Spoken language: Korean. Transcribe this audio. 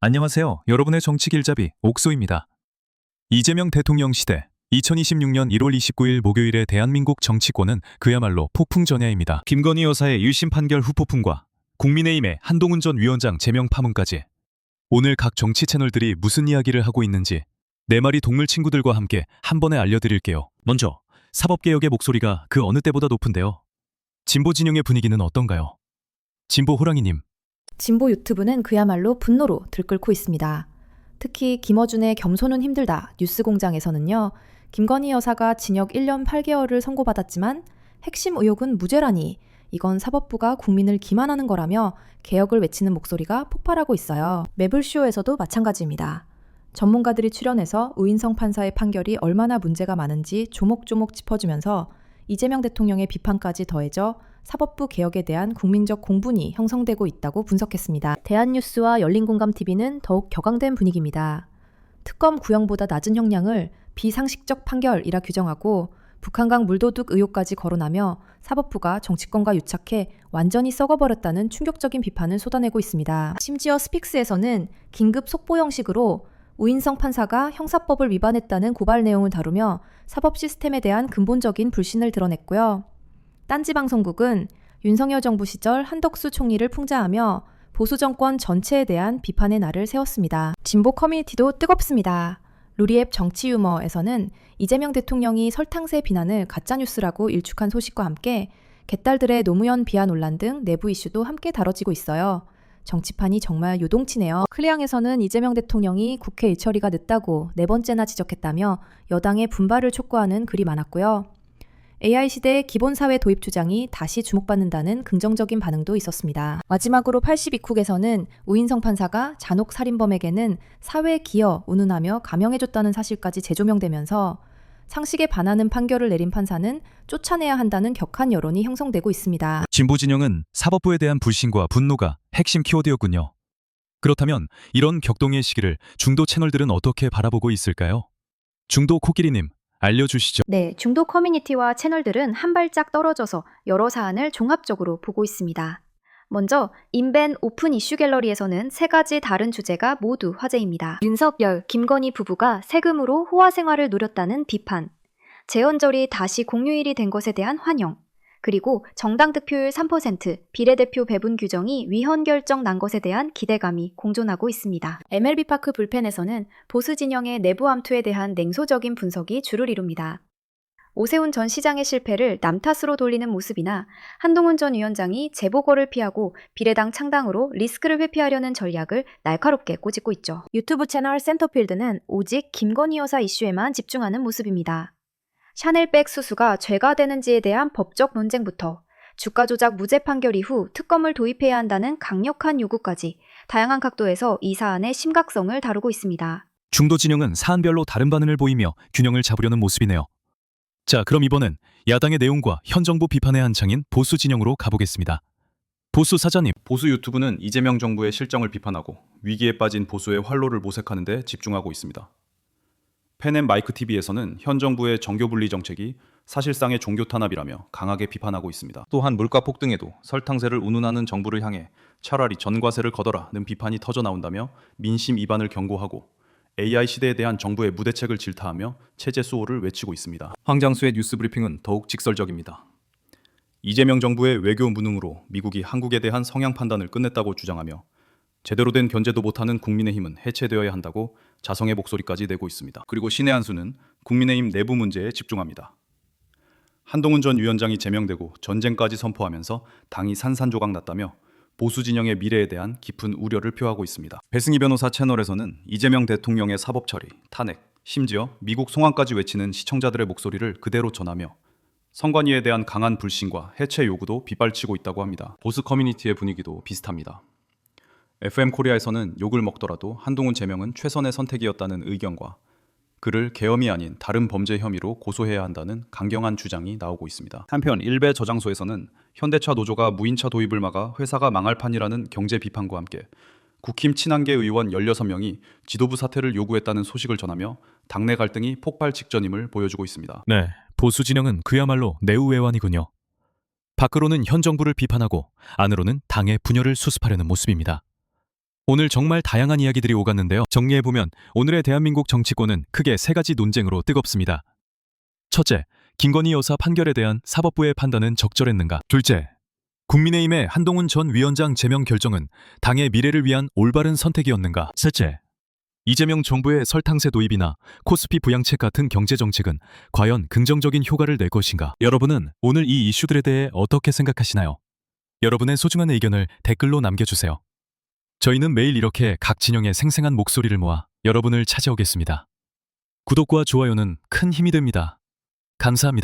안녕하세요. 여러분의 정치 길잡이 옥소입니다. 이재명 대통령 시대 2026년 1월 29일 목요일의 대한민국 정치권은 그야말로 폭풍전야입니다. 김건희 여사의 1심 판결 후폭풍과 국민의힘의 한동훈 전 위원장 제명 파문까지 오늘 각 정치 채널들이 무슨 이야기를 하고 있는지 네 마리 동물 친구들과 함께 한 번에 알려드릴게요. 먼저 사법개혁의 목소리가 그 어느 때보다 높은데요. 진보 진영의 분위기는 어떤가요? 진보 호랑이님. 진보 유튜브는 그야말로 분노로 들끓고 있습니다. 특히 김어준의 겸손은 힘들다 뉴스공장에서는요. 김건희 여사가 징역 1년 8개월을 선고받았지만 핵심 의혹은 무죄라니 이건 사법부가 국민을 기만하는 거라며 개혁을 외치는 목소리가 폭발하고 있어요. 매블쇼에서도 마찬가지입니다. 전문가들이 출연해서 우인성 판사의 판결이 얼마나 문제가 많은지 조목조목 짚어주면서 이재명 대통령의 비판까지 더해져 사법부 개혁에 대한 국민적 공분이 형성되고 있다고 분석했습니다. 대한뉴스와 열린공감TV는 더욱 격앙된 분위기입니다. 특검 구형보다 낮은 형량을 비상식적 판결이라 규정하고 북한강 물도둑 의혹까지 거론하며 사법부가 정치권과 유착해 완전히 썩어버렸다는 충격적인 비판을 쏟아내고 있습니다. 심지어 스픽스에서는 긴급 속보 형식으로 우인성 판사가 형사법을 위반했다는 고발 내용을 다루며 사법 시스템에 대한 근본적인 불신을 드러냈고요. 딴지방송국은 윤석열 정부 시절 한덕수 총리를 풍자하며 보수 정권 전체에 대한 비판의 날을 세웠습니다. 진보 커뮤니티도 뜨겁습니다. 루리앱 정치유머에서는 이재명 대통령이 설탕세 비난을 가짜뉴스라고 일축한 소식과 함께 개딸들의 노무현 비하 논란 등 내부 이슈도 함께 다뤄지고 있어요. 정치판이 정말 요동치네요. 클리앙에서는 이재명 대통령이 국회 일처리가 늦다고 네 번째나 지적했다며 여당의 분발을 촉구하는 글이 많았고요. AI 시대의 기본사회 도입 주장이 다시 주목받는다는 긍정적인 반응도 있었습니다. 마지막으로 82쿡에서는 우인성 판사가 잔혹 살인범에게는 사회 기여 운운하며 감형해줬다는 사실까지 재조명되면서 상식에 반하는 판결을 내린 판사는 쫓아내야 한다는 격한 여론이 형성되고 있습니다. 진보 진영은 사법부에 대한 불신과 분노가 핵심 키워드였군요. 그렇다면 이런 격동의 시기를 중도 채널들은 어떻게 바라보고 있을까요? 중도 코끼리님, 알려주시죠. 네, 중도 커뮤니티와 채널들은 한 발짝 떨어져서 여러 사안을 종합적으로 보고 있습니다. 먼저 인벤 오픈 이슈 갤러리에서는 세 가지 다른 주제가 모두 화제입니다. 윤석열, 김건희 부부가 세금으로 호화 생활을 누렸다는 비판, 재헌절이 다시 공휴일이 된 것에 대한 환영, 그리고 정당 득표율 3%, 비례대표 배분 규정이 위헌 결정 난 것에 대한 기대감이 공존하고 있습니다. MLB파크 불펜에서는 보수 진영의 내부 암투에 대한 냉소적인 분석이 주를 이룹니다. 오세훈 전 시장의 실패를 남 탓으로 돌리는 모습이나 한동훈 전 위원장이 재보궐을 피하고 비례당 창당으로 리스크를 회피하려는 전략을 날카롭게 꼬집고 있죠. 유튜브 채널 센터필드는 오직 김건희 여사 이슈에만 집중하는 모습입니다. 샤넬백 수수가 죄가 되는지에 대한 법적 논쟁부터 주가 조작 무죄 판결 이후 특검을 도입해야 한다는 강력한 요구까지 다양한 각도에서 이 사안의 심각성을 다루고 있습니다. 중도 진영은 사안별로 다른 반응을 보이며 균형을 잡으려는 모습이네요. 자, 그럼 이번엔 야당의 내용과 현 정부 비판의 한창인 보수 진영으로 가보겠습니다. 보수 사장님. 보수 유튜브는 이재명 정부의 실정을 비판하고 위기에 빠진 보수의 활로를 모색하는 데 집중하고 있습니다. 펜앤마이크TV에서는 현 정부의 정교분리 정책이 사실상의 종교 탄압이라며 강하게 비판하고 있습니다. 또한 물가 폭등에도 설탕세를 운운하는 정부를 향해 차라리 전과세를 걷어라는 비판이 터져 나온다며 민심 이반을 경고하고 AI 시대에 대한 정부의 무대책을 질타하며 체제 수호를 외치고 있습니다. 황장수의 뉴스 브리핑은 더욱 직설적입니다. 이재명 정부의 외교 무능으로 미국이 한국에 대한 성향 판단을 끝냈다고 주장하며 제대로 된 견제도 못하는 국민의힘은 해체되어야 한다고 자성의 목소리까지 내고 있습니다. 그리고 신의 한수는 국민의힘 내부 문제에 집중합니다. 한동훈 전 위원장이 제명되고 전쟁까지 선포하면서 당이 산산조각 났다며 보수 진영의 미래에 대한 깊은 우려를 표하고 있습니다. 배승희 변호사 채널에서는 이재명 대통령의 사법 처리, 탄핵, 심지어 미국 송환까지 외치는 시청자들의 목소리를 그대로 전하며 선관위에 대한 강한 불신과 해체 요구도 빗발치고 있다고 합니다. 보수 커뮤니티의 분위기도 비슷합니다. FM 코리아에서는 욕을 먹더라도 한동훈 제명은 최선의 선택이었다는 의견과 그를 계엄이 아닌 다른 범죄 혐의로 고소해야 한다는 강경한 주장이 나오고 있습니다. 한편 일베 저장소에서는 현대차 노조가 무인차 도입을 막아 회사가 망할 판이라는 경제 비판과 함께 국힘 친한계 의원 16명이 지도부 사퇴를 요구했다는 소식을 전하며 당내 갈등이 폭발 직전임을 보여주고 있습니다. 네, 보수 진영은 그야말로 내우외환이군요. 밖으로는 현 정부를 비판하고 안으로는 당의 분열을 수습하려는 모습입니다. 오늘 정말 다양한 이야기들이 오갔는데요. 정리해보면 오늘의 대한민국 정치권은 크게 세 가지 논쟁으로 뜨겁습니다. 첫째, 김건희 여사 판결에 대한 사법부의 판단은 적절했는가? 둘째, 국민의힘의 한동훈 전 위원장 제명 결정은 당의 미래를 위한 올바른 선택이었는가? 셋째, 이재명 정부의 설탕세 도입이나 코스피 부양책 같은 경제정책은 과연 긍정적인 효과를 낼 것인가? 여러분은 오늘 이 이슈들에 대해 어떻게 생각하시나요? 여러분의 소중한 의견을 댓글로 남겨주세요. 저희는 매일 이렇게 각 진영의 생생한 목소리를 모아 여러분을 찾아오겠습니다. 구독과 좋아요는 큰 힘이 됩니다. 감사합니다.